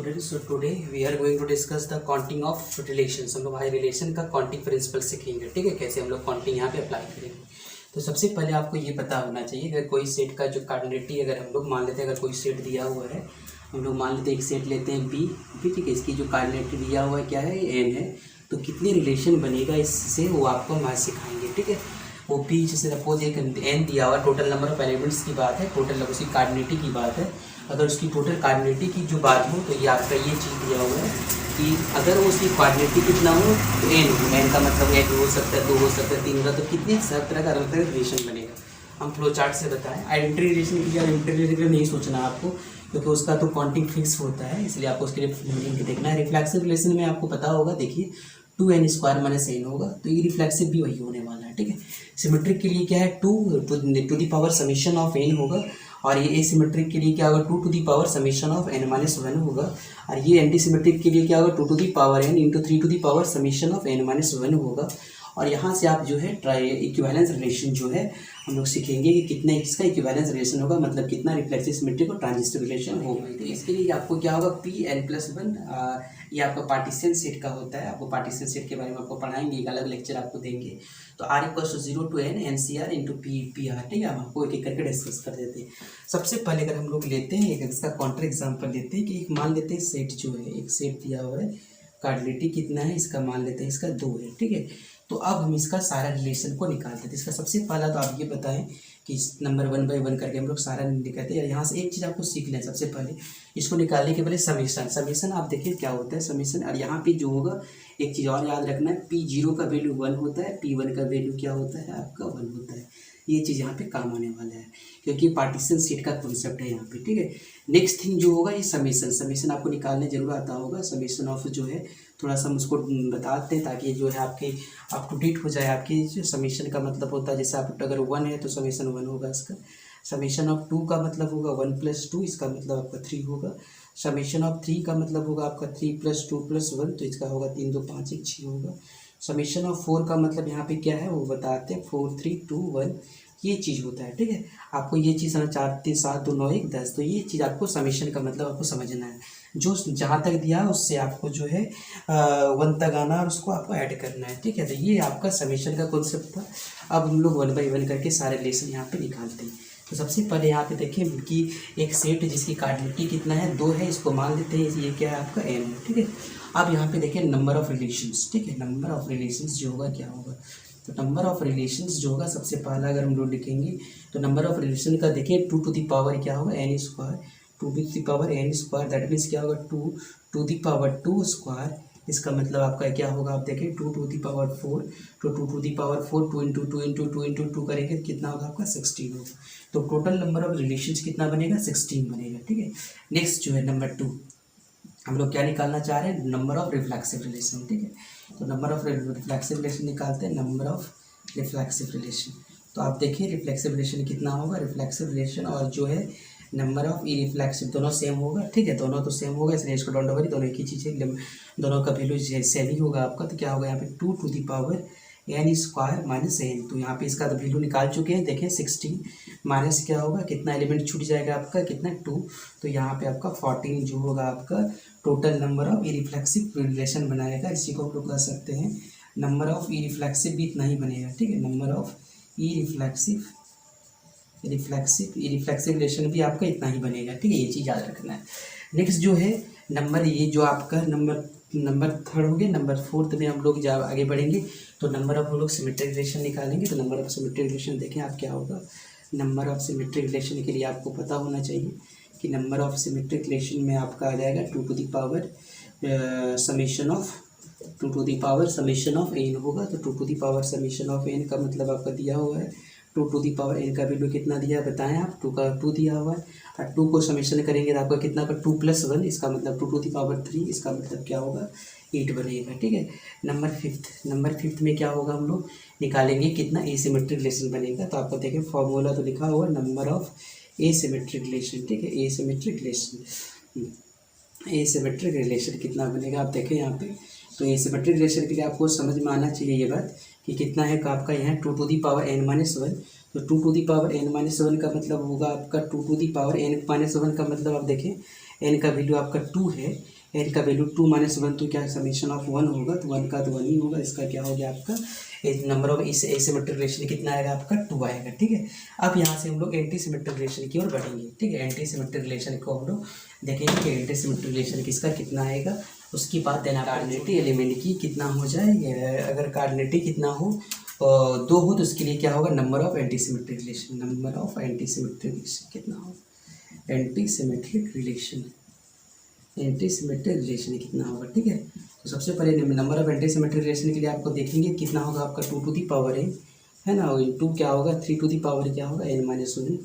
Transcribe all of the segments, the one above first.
Students, so today we are going to discuss the counting of relations। हम लोग भाई relation का counting principal सीखेंगे। ठीक है, कैसे हम लोग काउंटिंग यहाँ पे अप्लाई करेंगे। तो सबसे पहले आपको ये पता होना चाहिए अगर कोई सेट का जो कार्डिनेटी, अगर हम लोग मान लेते हैं, अगर कोई सेट दिया हुआ है, हम लोग मान लेते हैं एक सेट लेते हैं बी। ठीक है, इसकी जो कार्डिनेटी दिया हुआ है क्या है, एन है। तो कितने रिलेशन बनेगा इससे वो आपको हम आज सिखाएंगे। ठीक है, वो पी जैसे सपोज एक एन दिया हुआ, टोटल नंबर ऑफ एलिमेंट्स की बात है, टोटल उसकी कार्डिनेटी की बात है। अगर उसकी टोटल कार्डिनेटी की जो बात हो तो ये आपका ये चीज़ दिया हुआ है कि अगर वो उसकी कार्डिनेटी कितना हो तो एन हो। एन का मतलब एक हो सकता है, दो हो सकता है, तीन होगा, तो कितने सब तरह का अलग तरह रिलेशन बनेगा। हम फ्लो चार्ट से बताएं। आइडेंटिटी रिलेशन के लिए आइडेंटिटी रिलेशन नहीं सोचना आपको, क्योंकि उसका तो काउंटिंग फिक्स होता है, इसलिए आपको उसके लिए लिंक देखना है। रिफ्लेक्सिव रिलेशन में आपको पता होगा, देखिए 2n स्क्वायर माइनस एन होगा, तो ये रिफ्लेक्सिव भी वही होने वाला है। ठीक है, सिमेट्रिक के लिए क्या है, two to the power summation of n होगा, और ये एसिमेट्रिक के लिए क्या होगा, 2 to the power summation of n minus 1 होगा, और ये एंटी सिमेट्रिक के लिए क्या होगा, 2 to the power n into 3 to the power summation of n minus 1 होगा। और यहाँ से आप जो है इक्विवेलेंस रिलेशन जो है हम लोग सीखेंगे कि कितना इसका इक्विवेलेंस रिलेशन होगा, मतलब कितना रिफ्लेक्सिव सिमेट्रिक और ट्रांजिस्टिव रिलेशन होगा। तो इसके लिए आपको क्या होगा, Pn+1, ये आपका पार्टीशन सेट का होता है। आपको पार्टीशन सेट के बारे में आपको पढ़ाएंगे, एक अलग लेक्चर आपको देंगे। तो R=0 to n NCR into PR। ठीक है, हम आपको एक एक करके डिस्कस कर देते हैं। सबसे पहले अगर हम लोग लेते हैं एक इसका काउंटर एग्जाम्पल लेते हैं कि एक मान लेते हैं सेट जो है, एक सेट दिया हुआ है, कार्डिनेटी कितना है इसका, मान लेते हैं इसका 2 है। ठीक है, तो अब हम इसका सारा रिलेशन को निकालते थे। इसका सबसे पहला तो आप ये बताएं कि नंबर 1 बाई 1 करके हम लोग सारा निकालते हैं। यहाँ से एक चीज़ आपको सीख लें, सबसे पहले इसको निकालने के पहले समीशन आप देखिए क्या होता है समीशन। और यहाँ पे जो होगा एक चीज़ और याद रखना है, P0 का वैल्यू 1 होता है, P1 का वैल्यू क्या होता है आपका 1 होता है। ये चीज़ यहाँ पे काम आने वाला है, क्योंकि पार्टीशन सेट का कॉन्सेप्ट है यहाँ पे। ठीक है, नेक्स्ट थिंग जो होगा ये समीशन आपको निकालने जरूर आता होगा। समीशन ऑफ जो है थोड़ा सा हम उसको बताते हैं ताकि जो है आपके अप टू डेट हो जाए। आपकी जो समीशन का मतलब होता है, जैसे आप अगर 1 है तो समीशन 1 होगा इसका। समीशन ऑफ 2 का मतलब होगा 1+2, इसका मतलब आपका 3 होगा। समीशन ऑफ 3 का मतलब होगा आपका 3+2+1, तो इसका होगा 3 2 5 1 6 होगा। समीशन ऑफ 4 का मतलब यहाँ पे क्या है वो बताते हैं, 4 3 2 1, ये चीज़ होता है। ठीक है, आपको ये चीज़ 4 3 7 2 9 1 10, तो ये चीज़ आपको समीशन का मतलब आपको समझना है। जो जहाँ तक दिया है उससे आपको जो है 1 तक आना और उसको आपको ऐड करना है। ठीक है, तो ये आपका समीशन का कॉन्सेप्ट था। अब हम लोग 1 बाई 1 करके सारे रिलेशन यहाँ पे निकालते हैं। तो सबसे पहले यहाँ पे देखिए कि एक सेट जिसकी कार्डिनेटी कितना है, 2 है, इसको मान लेते हैं ये क्या है आपका n है। ठीक है, अब यहाँ पे देखिए नंबर ऑफ रिलेशंस। ठीक है, नंबर ऑफ रिलेशंस जो होगा क्या होगा, तो नंबर ऑफ रिलेशंस जो होगा सबसे पहला अगर हम लोग लिखेंगे तो नंबर ऑफ रिलेशन का देखिए 2 टू दी पावर क्या होगा n square, 2 to the power n square, that means क्या होगा 2 टू दी पावर 2 स्क्वायर। इसका मतलब आपका क्या होगा, आप देखें 2 टू दी पावर 4, तो 2 to the power 4 2 into 2 into 2 into 2 करेंगे कितना होगा आपका 16 होगा। तो टोटल नंबर ऑफ रिलेशंस कितना बनेगा, 16 बनेगा। ठीक है, नेक्स्ट जो है नंबर 2, हम लोग क्या निकालना चाह रहे हैं, नंबर ऑफ रिफ्लेक्सिव रिलेशन। ठीक है, तो नंबर ऑफ रिफ्लेक्सिव रिलेशन निकालते हैं, नंबर ऑफ रिफ्लेक्सिव रिलेशन। तो आप देखिए रिफ्लेक्सिव रिलेशन कितना होगा, रिफ्लेक्सिव रिलेशन और जो है नंबर ऑफ इरिफ्लेक्सिव दोनों सेम होगा। ठीक है, दोनों तो सेम होगा, इसलिए इसको डोंट वरी, दोनों एक ही चीज़ है, दोनों का वैल्यू सेम ही होगा आपका। तो क्या होगा यहाँ पे 2 to the power n square minus n, तो यहाँ पे इसका तो वैल्यू निकाल चुके हैं, देखें 16 माइनस क्या होगा, कितना एलिमेंट छूट जाएगा आपका, कितना 2, तो यहाँ पे आपका 14 जो होगा आपका टोटल नंबर ऑफ इरिफ्लेक्सिव रिलेशन बनाएगा। इसी को आप लोग कह सकते हैं नंबर ऑफ इरिफ्लेक्सिव भी इतना ही बनेगा। ठीक है, नंबर ऑफ इरिफ्लेक्सिव रिलेशन भी आपका इतना ही बनेगा। ठीक है, ये चीज़ याद रखना है। नेक्स्ट जो है नंबर, ये जो आपका नंबर थर्ड हो गया। नंबर 4 में हम लोग जब आगे बढ़ेंगे तो नंबर ऑफ हम लोग सिमेट्रिक रिलेशन निकालेंगे। तो नंबर ऑफ सिमेट्रिक रिलेशन देखें आप क्या होगा, नंबर ऑफ सिमेट्रिक रिलेशन के लिए आपको पता होना चाहिए कि नंबर ऑफ सिमेट्रिक रिलेशन में आपका आ जाएगा 2 to the power summation of 2 to the power summation of n होगा। तो 2 to the power summation of n का मतलब आपका दिया हुआ है 2 टू दी पावर n का वैल्यू कितना दिया है बताएं आप, 2 का 2 दिया हुआ है, और 2 को समीशन करेंगे तो आपका कितना का 2+1, इसका मतलब 2 टू दी पावर 3, इसका मतलब क्या होगा 8 बनेगा। ठीक है, नंबर फिफ्थ में क्या होगा, हम लोग निकालेंगे कितना एसिमेट्रिक रिलेशन बनेगा। तो आपको देखें फॉर्मूला तो लिखा हुआ नंबर ऑफ एसिमेट्रिक रिलेशन। ठीक है, एसिमेट्रिक रिलेशन कितना बनेगा आप देखें यहाँ पे। तो एसिमेट्रिक रिलेशन के लिए आपको समझ में आना चाहिए ये बात कि कितना है का आपका यहाँ 2 टू दी पावर n-1, तो 2 टू दी पावर n-1 का मतलब होगा आपका 2 टू दी पावर n-1 का मतलब आप देखें n का वैल्यू आपका 2 है, एन का वैल्यू 2 - 1 तो क्या समेशन ऑफ 1 होगा, तो 1 का तो 1 ही होगा। इसका क्या हो गया आपका नंबर ऑफ इस एसिमेट्रिक रिलेशन कितना आएगा आपका 2 आएगा, ठीक है। अब यहाँ से हम लोग एंटी सिमेट्रिक रिलेशन की ओर बढ़ेंगे, ठीक है। एंटी सिमेट्रिक रिलेशन को हम लोग देखेंगे कि एंटी सिमेट्रिक रिलेशन किसका कितना आएगा, उसकी बात देना। कार्डिनेटी एलिमेंट की कितना हो जाए, अगर कार्डिनेटी कितना हो 2 हो तो उसके लिए क्या होगा, number of anti symmetric relation. Number of anti symmetric relation कितना होगा, anti symmetric relation, anti symmetric relation कितना होगा, ठीक है। तो सबसे पहले number of anti symmetric relation के लिए आपको देखेंगे कितना होगा आपका 2 टू दी पावर n है ना, इंटू क्या होगा 3 टू दी पावर क्या होगा n-1।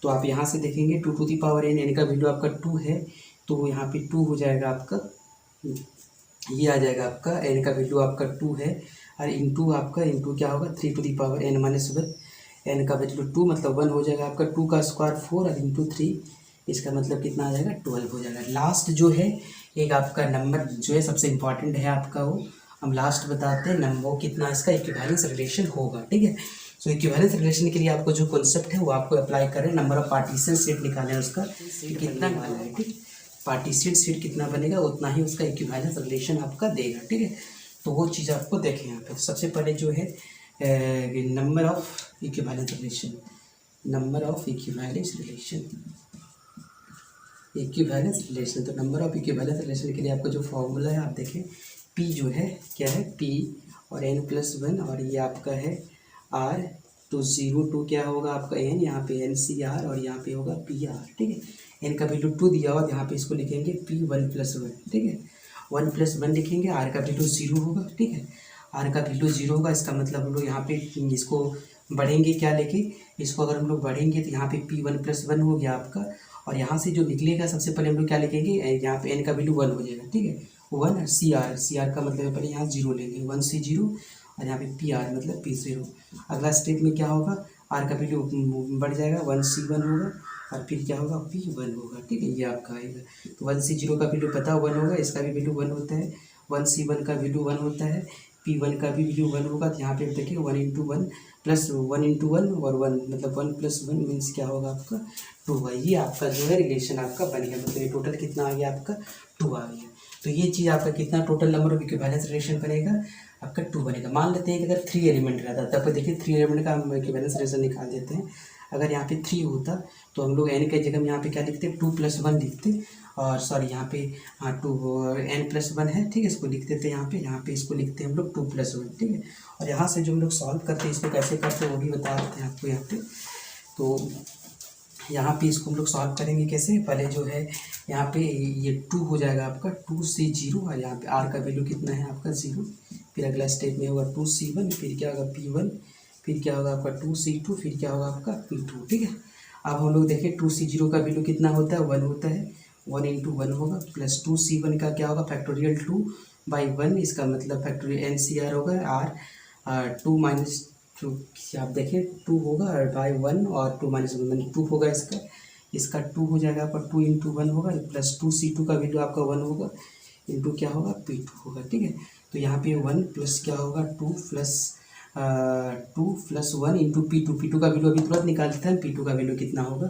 तो आप यहाँ से देखेंगे 2 टू दी पावर n का वैल्यू आपका 2 है, तो यहाँ पे 2 हो जाएगा आपका, ये आ जाएगा आपका n का वैल्यू आपका 2 है, और इंटू आपका इंटू क्या होगा 3 to the power n-1, n का वैल्यू 2 मतलब 1 हो जाएगा आपका, 2 का स्क्वायर 4 और इंटू 3, इसका मतलब कितना आ जाएगा 12 हो जाएगा। लास्ट जो है एक आपका नंबर जो है सबसे इम्पॉर्टेंट है आपका, वो हम लास्ट बताते हैं नंबर, वो कितना इसका इक्विवेलेंस रिलेशन होगा, ठीक है। सो इक्विवेलेंस रिलेशन के लिए आपको जो कॉन्सेप्ट है वो आपको अप्लाई करें, नंबर ऑफ पार्टीशन सेट निकालें, उसका कितना वाला है, ठीक। पार्टीशन सेट कितना बनेगा उतना ही उसका इक्विवेलेंस रिलेशन आपका देगा, ठीक है। तो वो चीज़ आपको देखें यहाँ पे। सबसे पहले जो है number of equivalence relation, number of equivalence relation, equivalence relation. तो नंबर ऑफ इक्विवेलेंस रिलेशन के लिए आपका जो फॉर्मूला है आप देखें, P जो है क्या है P और n+1, और ये आपका है R तो 0 टू क्या होगा आपका n, यहाँ पे NCR और यहाँ पे होगा PR, ठीक है। n का वैल्यू 2 दिया हुआ, यहाँ पे इसको लिखेंगे P1+1, ठीक है। 1+1 लिखेंगे, R का वैल्यू 0 होगा, ठीक है। R का वैल्यू 0 होगा, इसका मतलब हम लोग यहाँ पे इसको बढ़ेंगे क्या लेके, इसको अगर हम लोग बढ़ेंगे तो यहाँ पे P1+1 हो गया आपका, और यहाँ से जो निकलेगा सबसे पहले हम लोग क्या लिखेंगे, यहाँ पे n का वैल्यू 1 हो जाएगा, ठीक है। 1 CR का मतलब पहले यहाँ 0 लेंगे, 1 C0 और यहाँ पे PR मतलब P0। अगला स्टेप में क्या होगा, R का वैल्यू बढ़ जाएगा, 1 C1 होगा और फिर क्या होगा P1 होगा, ठीक है। ये आपका आएगा, तो 1 C0 का वैल्यू पता 1 होगा, इसका भी वैल्यू 1 होता है, 1 C1 का वैल्यू 1 होता है, P1 का भी वैल्यू 1 होगा। तो यहाँ पे देखिए 1 × 1 प्लस 1 × 1 और 1 मतलब 1+1 मीन्स क्या होगा आपका 2 है। ये आपका जो है रिलेशन आपका बन गया, मतलब ये टोटल कितना आ गया आपका 2 आ गया। तो ये चीज़ आपका कितना total number of equivalence relation बनेगा आपका 2 बनेगा। मान लेते हैं कि अगर 3 एलिमेंट रहता तब देखिए 3 एलिमेंट का हम इक्विवेलेंस रिलेशन निकाल देते हैं। अगर यहाँ पे 3 होता तो हम लोग n के जगह में यहाँ पे क्या लिखते 2+1 लिखते, और सॉरी यहाँ पे हाँ 2 n+1 है, ठीक है, इसको लिख देते हैं यहाँ पे इसको लिखते हैं हम लोग 2+1, ठीक है। और यहाँ से जो हम लोग सॉल्व करते हैं इसको कैसे करते हैं वो भी बता देते हैं आपको यहाँ पे। तो यहाँ पे इसको हम लोग सॉल्व करेंगे कैसे, पहले जो है यहाँ पे ये 2 हो जाएगा आपका 2 से 0, और यहाँ पे R का वैल्यू कितना है आपका 0, फिर अगला स्टेप में होगा 2 C1, फिर क्या होगा P1, फिर क्या होगा आपका 2 C2, फिर क्या होगा आपका P2, ठीक है। अब हम लोग देखें 2 C0 का वैल्यू कितना होता है 1 होता है, 1 × 1 होगा, प्लस 2 C1 का क्या होगा फैक्टोरियल 2/1, इसका मतलब फैक्टोरियल NCR होगा R 2 माइनस तो आप देखिए 2 होगा बाई 1 और 2 - 1 2 होगा, इसका 2 हो जाएगा आपका 2 × 1 होगा, प्लस 2 C2 का वैल्यू आपका 1 होगा, इंटू क्या होगा P2 होगा, ठीक है। तो यहाँ पे 1 प्लस क्या होगा 2 प्लस 1 इंटू P2 का वैल्यू अभी तुरंत निकाल देते हैं, P2 का वैल्यू कितना होगा,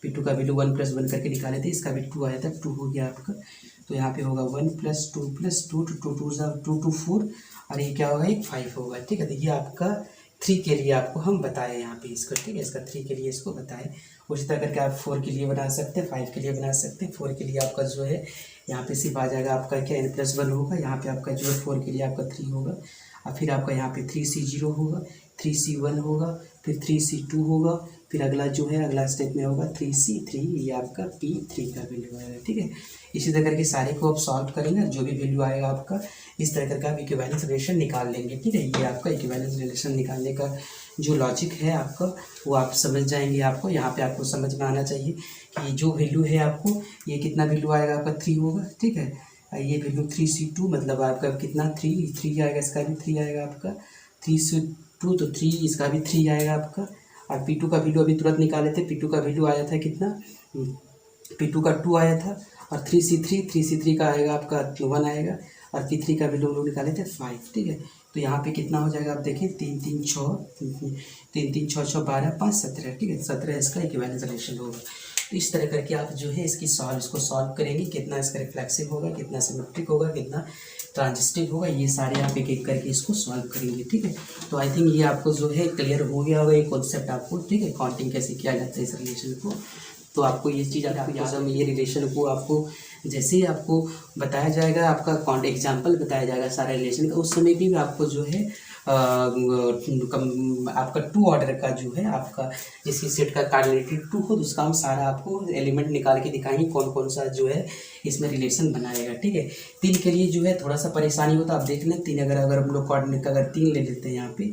P2 का वैल्यू 1+1 करके निकाले थे, इसका भी 2 आया था, 2 हो गया आपका। तो यहाँ पे होगा 1 + 2 + 2 2 4 और ये क्या होगा एक 5 होगा, ठीक है। तो ये आपका 3 के लिए आपको हम बताएं यहाँ पे इसको, ठीक है, इसका 3 के लिए इसको बताएं। उसी तरह करके आप 4 के लिए बना सकते हैं, 5 के लिए बना सकते हैं। 4 के लिए आपका जो है यहाँ पे सिर्फ आ जाएगा आपका क्या n+1 होगा, यहाँ पे आपका जो है 4 के लिए आपका 3 होगा, और फिर आपका यहाँ पे 3 C0 होगा, 3 C1 होगा, फिर 3 C2 होगा, फिर अगला जो है अगला स्टेप में होगा 3 C3, ये आपका P3 का वैल्यू आएगा, ठीक है। इसी तरह करके सारे को आप सॉल्व करेंगे, जो भी वैल्यू आएगा आपका इस तरह करके आप इक्विवेलेंस रिलेशन निकाल लेंगे, ठीक है। ये आपका इक्विवेलेंस रिलेशन निकालने का जो लॉजिक है आपका वो आप समझ जाएंगे। आपको यहाँ पे आपको समझ में आना चाहिए कि जो वैल्यू है आपको ये कितना वैल्यू आएगा आपका 3 होगा, ठीक है। ये वैल्यू 3 C2 मतलब आपका कितना 3 आएगा, इसका भी 3 आएगा आपका 3 C2 तो 3 इसका भी 3 आएगा आपका, और P2 का वैल्यू अभी तुरंत निकाले थे, P2 का वैल्यू आया था कितना, P2 का 2 आया था, और 3 C3 का आएगा आपका 1 आएगा, और P3 का वैल्यू हम लोग निकाले थे 5, ठीक है। तो यहाँ पे कितना हो जाएगा आप देखिए 3 3 6 12 5 17, ठीक है, 17 इसका इक्विवेलेंस रिलेशन होगा। तो इस तरह करके आप जो है इसको सॉल्व करेंगे, कितना इसका रिफ्लेक्सिव होगा, कितना सिमेट्रिक होगा, कितना ट्रांजिस्टिव होगा, ये सारे आप एक एक करके इसको सॉल्व करेंगे। ठीक है, तो आई थिंक ये आपको जो है क्लियर हो गया होगा ये कॉन्सेप्ट आपको। ठीक है, काउंटिंग कैसे किया जाता है इस रिलेशन को, तो आपको ये चीज़ आपको याद है। ये रिलेशन को आपको जैसे ही आपको बताया जाएगा, आपका एग्जाम्पल बताया जाएगा सारे रिलेशन का, उस समय भी आपको जो है आपका 2 ऑर्डर का जो है आपका जिसकी सेट का कार्डिनलिटी 2 हो, तो उसका हम सारा आपको एलिमेंट निकाल के दिखाएंगे कौन कौन सा जो है इसमें रिलेशन बनाएगा। ठीक है, 3 के लिए जो है थोड़ा सा परेशानी होता है। आप देख लें 3 अगर हम लोग कोऑर्डिनेट का अगर 3 ले लेते हैं यहाँ पे,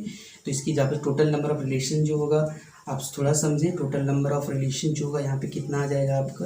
तो इसकी जहाँ पे टोटल नंबर ऑफ रिलेशन जो होगा आप थोड़ा समझें, टोटल नंबर ऑफ रिलेशन जो होगा यहाँ पे कितना आ जाएगा आपका,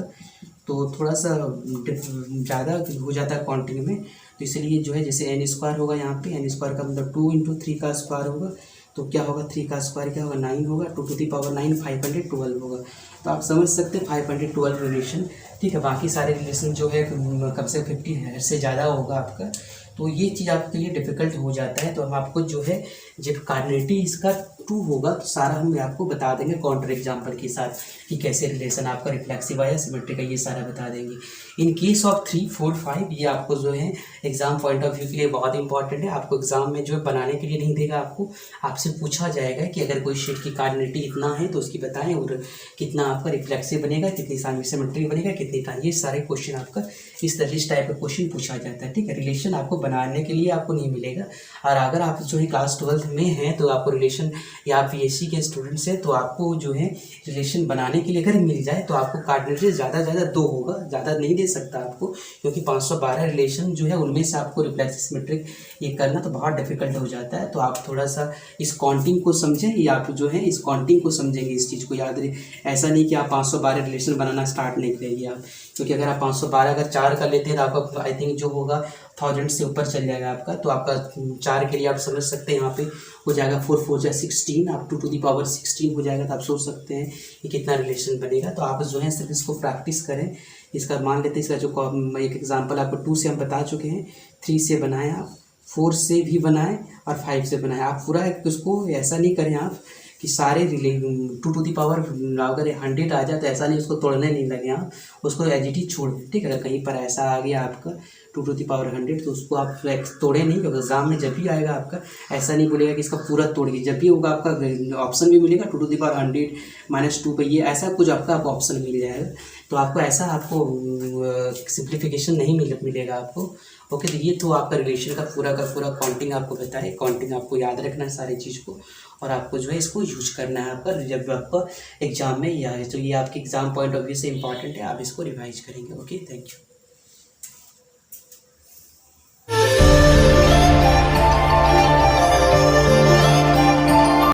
तो थोड़ा सा ज़्यादा हो जाता है काउंटिंग में। तो इसलिए जो है जैसे n स्क्वायर होगा यहाँ पे, n स्क्वायर का मतलब 2 × 3 का स्क्वायर होगा, तो क्या होगा 3 का स्क्वायर क्या होगा 9 होगा, 2 to the power 9 512 होगा। तो आप समझ सकते हैं 512 रिलेशन। ठीक है, बाकी सारे रिलेशन जो है कम से 50 से ज़्यादा होगा आपका, तो ये चीज़ आपके लिए डिफ़िकल्ट हो जाता है। तो हम आपको जो है जब कार्डिनलिटी इसका 2 होगा तो सारा हम आपको बता देंगे काउंटर एग्जाम्पल के साथ कि कैसे रिलेशन आपका रिफ्लेक्सिव आया, सिमेट्रिक है, ये सारा बता देंगे। इन केस ऑफ 3, 4, 5 ये आपको जो है एग्जाम पॉइंट ऑफ व्यू के लिए बहुत इंपॉर्टेंट है। आपको एग्जाम में जो है बनाने के लिए नहीं देगा, आपसे पूछा जाएगा कि अगर कोई शीट की कार्डिनलिटी इतना है तो उसकी बताएं, और कितना आपका रिफ्लेक्सिव बनेगा, कितनी सिमेट्रिक बनेगा, कितनी टाइम, ये सारे क्वेश्चन आपका इस टाइप का क्वेश्चन पूछा जाता है। ठीक है, रिलेशन आपको बनाने के लिए आपको नहीं मिलेगा। और अगर आप जो है क्लास 12th में हैं तो आपको रिलेशन, या आप बीएससी के स्टूडेंट्स हैं तो आपको जो है रिलेशन बनाने के लिए अगर मिल जाए तो आपको कार्डिनलिटी ज़्यादा 2 होगा, ज़्यादा नहीं दे सकता आपको, क्योंकि 512 रिलेशन जो है उनमें से आपको रिफ्लेक्सिव सिमेट्रिक ये करना तो बहुत डिफिकल्ट हो जाता है। तो आप थोड़ा सा इस काउंटिंग को समझें, या आप जो है इस काउंटिंग को समझेंगे, इस चीज़ को याद रहे। ऐसा नहीं कि आप 512 रिलेशन बनाना स्टार्ट नहीं करेंगे आप, क्योंकि अगर आप 512 अगर 4 का लेते हैं तो आपका आई थिंक जो होगा 1000 से ऊपर चल जाएगा आपका। तो आपका 4 के लिए आप समझ सकते हैं यहाँ पे हो जाएगा 4 4 जा 16, आप 2 to the power 16 हो जाएगा। तो आप सोच सकते हैं कि कितना रिलेशन बनेगा। तो आप जो है सिर्फ इसको प्रैक्टिस करें। इसका मान लेते हैं, इसका जो एक एग्जांपल आपको 2 से हम बता चुके हैं, 3 से बनाएं आप, 4 से भी बनाएं और 5 से बनाएं। आप पूरा उसको ऐसा नहीं करें आप कि सारे 2 to the power अगर 100 आ जाए तो ऐसा नहीं उसको तोड़ने नहीं लगे आप, उसको एजिटी छोड़ दें। ठीक है, अगर कहीं पर ऐसा आ गया आपका 2 to the power 100 तो उसको आप तोड़े नहीं, क्योंकि एग्जाम में जब भी आएगा आपका ऐसा नहीं बोलेगा कि इसका पूरा तोड़िए। जब भी होगा आपका ऑप्शन भी मिलेगा 2 to the power 100 - 2 पे, ये ऐसा कुछ आपका ऑप्शन मिल जाएगा। तो आपको ऐसा सिंप्लीफिकेशन नहीं मिलेगा आपको। ओके, तो ये तो आपका रिलेशन का पूरा काउंटिंग आपको बताए। काउंटिंग आपको याद रखना है सारी चीज़ को, और आपको जो है इसको यूज करना है आपका जब आपका एग्जाम में, या तो ये आपके एग्जाम पॉइंट ऑफ व्यू से इंपॉर्टेंट है, आप इसको रिवाइज करेंगे। Okay, thank you.